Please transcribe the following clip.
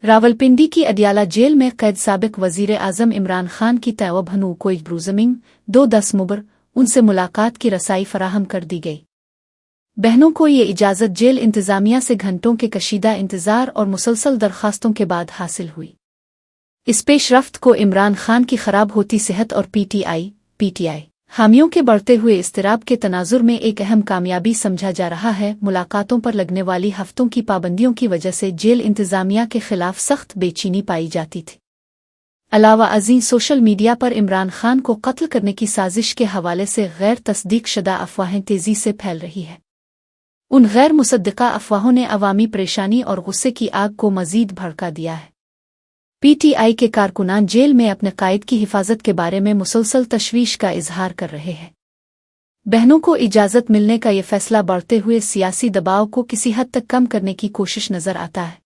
रावलपिंडी की अडियाला जेल में कैद साबिक वजीर आजम इमरान खान की तैवबहनू कोई ब्रूजमिंग 2-10 मुबर उनसे मुलाकात की रसाई फराहम कर दी गई। बहनों को ये इजाज़त जेल इंतज़ामिया से घंटों के कशीदा इंतज़ार और मुसलसल दरखास्तों के बाद हासिल हुई। इस पेशरफ्त को इमरान खान की खराब होती सेहत और पीटीआई हामियों के बढ़ते हुए इस्तिराब के तनाजुर में एक अहम कामयाबी समझा जा रहा है। मुलाकातों पर लगने वाली हफ्तों की पाबंदियों की वजह से जेल इंतज़ामिया के खिलाफ सख्त बेचैनी पाई जाती थी। अलावा अज़ीं सोशल मीडिया पर इमरान खान को कत्ल करने की साजिश के हवाले से गैर तस्दीक शुदा अफवाहें तेज़ी से फैल रही है। उन गैर मुसद्दिका अफवाहों ने अवामी परेशानी और गुस्से की आग को मज़ीद भड़का दिया है। पीटीआई के कारकुनान जेल में अपने कायद की हिफाजत के बारे में मुसलसल तशवीश का इजहार कर रहे हैं। बहनों को इजाज़त मिलने का ये फैसला बढ़ते हुए सियासी दबाव को किसी हद तक कम करने की कोशिश नज़र आता है।